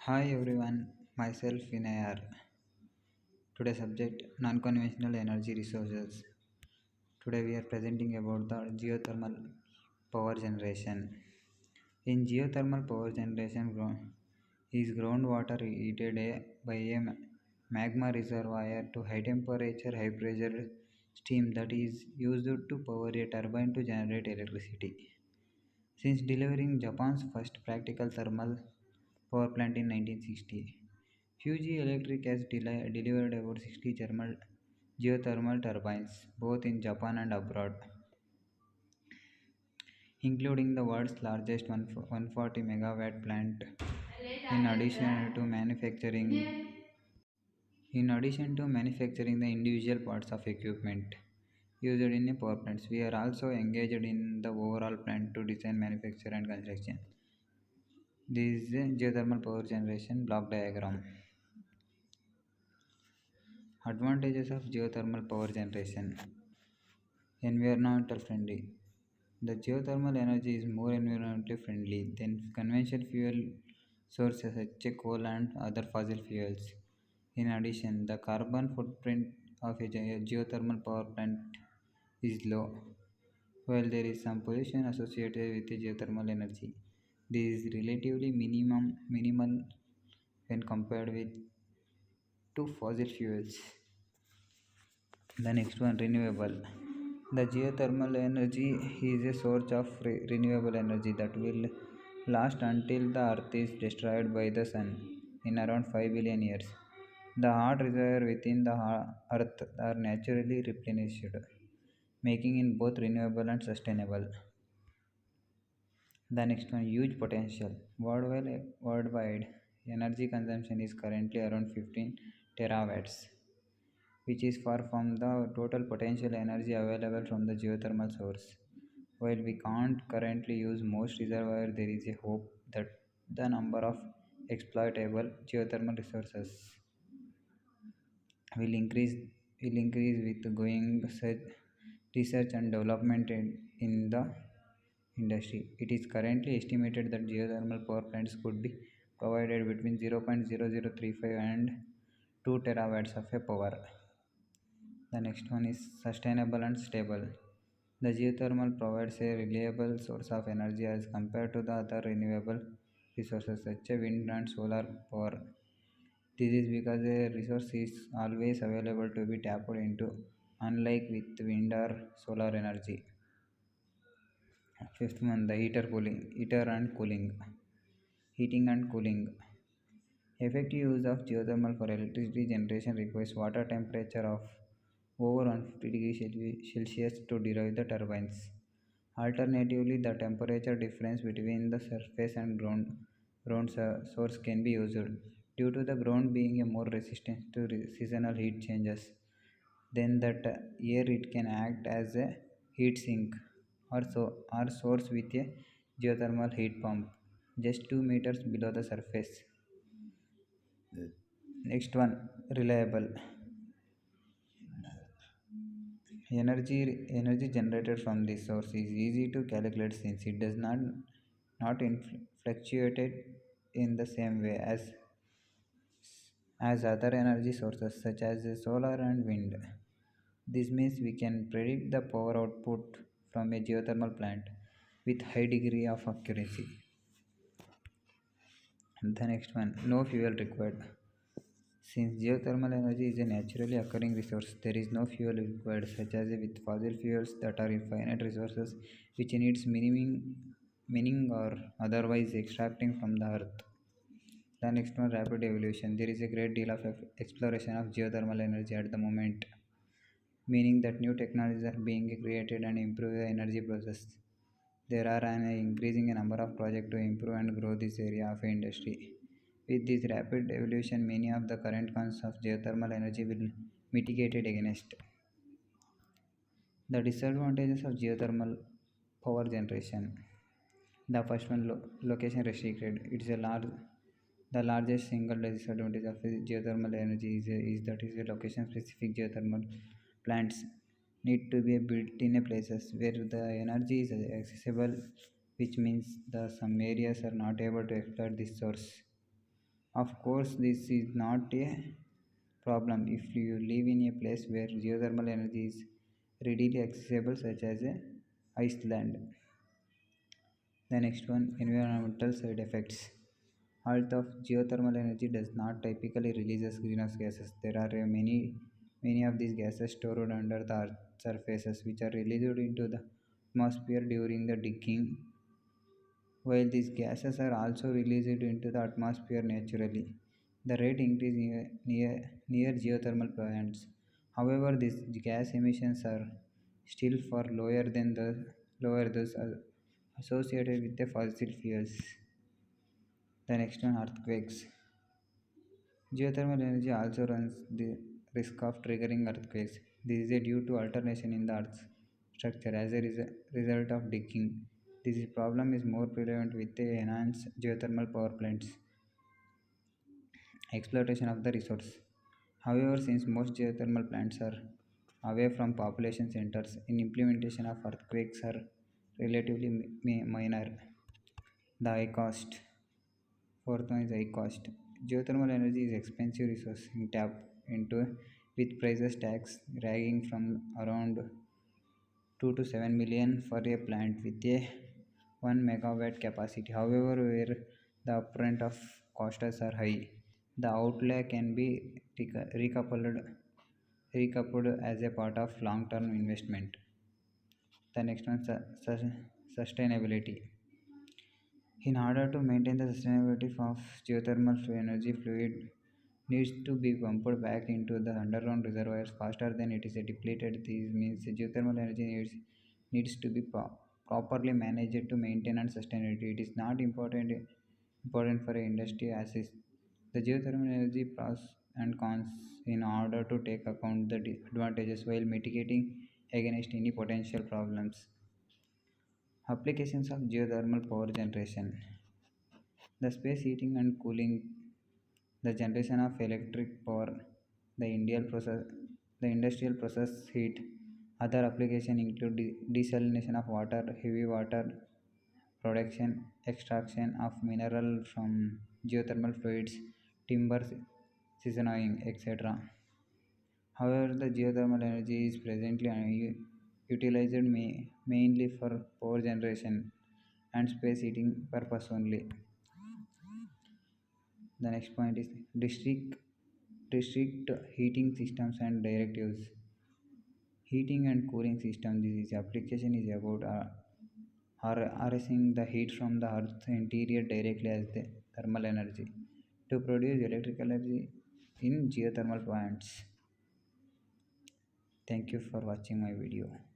Hi everyone, myself Vinayar. Today's subject non-conventional energy resources. Today we are presenting about the geothermal power generation. In geothermal power generation, is groundwater heated by a magma reservoir to high temperature, high pressure steam that is used to power a turbine to generate electricity. Since delivering Japan's first practical thermal power plant in 1960, Fuji Electric has delivered about 60 geothermal turbines, both in Japan and abroad, including the world's largest 140 megawatt plant. In addition to manufacturing the individual parts of equipment used in a power plants, we are also engaged in the overall plant to design, manufacture, and construction. This is a geothermal power generation block diagram. Advantages of geothermal power generation. Environmental friendly. The geothermal energy is more environmentally friendly than conventional fuel sources such as coal and other fossil fuels. In addition, the carbon footprint of a geothermal power plant is low. While there is some pollution associated with the geothermal energy, this is relatively minimal when compared with to fossil fuels. The next one, renewable. The geothermal energy is a source of renewable energy that will last until the earth is destroyed by the sun in around 5 billion years. The hot reservoir within the earth are naturally replenished, making it both renewable and sustainable. The next one, huge potential. Worldwide energy consumption is currently around 15 terawatts, which is far from the total potential energy available from the geothermal source. While we can't currently use most reservoirs, there is a hope that the number of exploitable geothermal resources will increase with going research and development in the industry. It is currently estimated that geothermal power plants could be provided between 0.0035 and 2 terawatts of a power. The next one is sustainable and stable. The geothermal provides a reliable source of energy as compared to the other renewable resources such as wind and solar power. This is because a resource is always available to be tapped into, unlike with wind or solar energy. Fifth one, the heater and cooling. Heating and cooling. Effective use of geothermal for electricity generation requires water temperature of over 150 degrees Celsius to derive the turbines. Alternatively, the temperature difference between the surface and ground source can be used. Due to the ground being a more resistant to seasonal heat changes, then that air it can act as a heat sink or source with a geothermal heat pump just 2 meters below the surface. Next one, reliable. Energy generated from this source is easy to calculate since it does not fluctuate in the same way as other energy sources such as solar and wind. This means we can predict the power output from a geothermal plant with high degree of accuracy. The next one, no fuel required. Since geothermal energy is a naturally occurring resource, there is no fuel required, such as with fossil fuels that are finite resources which needs mining or otherwise extracting from the earth. The next one, rapid evolution. There is a great deal of exploration of geothermal energy at the moment, meaning that new technologies are being created and improve the energy process. There are an increasing number of projects to improve and grow this area of industry. With this rapid evolution, many of the current cons of geothermal energy will mitigated against. The disadvantages of geothermal power generation. The first one, location restricted. The largest single disadvantage of geothermal energy is that is a location specific geothermal plants need to be built in a places where the energy is accessible, which means the some areas are not able to exploit this source. Of course, this is not a problem if you live in a place where geothermal energy is readily accessible, such as Iceland. The next one, environmental side effects. Earth of geothermal energy does not typically releases greenhouse gases. There are many of these gases stored under the earth surfaces, which are released into the atmosphere during the digging, while these gases are also released into the atmosphere naturally. The rate increase near geothermal plants. However, these gas emissions are still far lower those associated with the fossil fuels. The next one, earthquakes. Geothermal energy also runs the risk of triggering earthquakes. This is due to alteration in the Earth's structure as a result of digging. This problem is more prevalent with the enhanced geothermal power plants exploitation of the resource. However, since most geothermal plants are away from population centers, in implementation of earthquakes are relatively minor. The high cost. Fourth one is high cost. Geothermal energy is expensive resource in tap into with prices tax ranging from around 2 to 7 million for a plant with a 1 megawatt capacity. However, where the upfront of costs are high, the outlay can be recoupled as a part of long-term investment. The next one, sustainability. In order to maintain the sustainability of geothermal energy, fluid needs to be pumped back into the underground reservoirs faster than it is depleted. This means geothermal energy needs to be properly managed to maintain and sustain it. It is not important for a industry as is the geothermal energy pros and cons in order to take account the advantages while mitigating against any potential problems. Applications of geothermal power generation. The space heating and cooling, the generation of electric power, the industrial process heat. Other applications include desalination of water, heavy water production, extraction of mineral from geothermal fluids, timber seasoning, etc. However, the geothermal energy is presently utilized mainly for power generation and space heating purpose only. The next point is district heating systems and directives. Heating and cooling system. This is application is about harnessing the heat from the Earth's interior directly as the thermal energy to produce electrical energy in geothermal plants. Thank you for watching my video.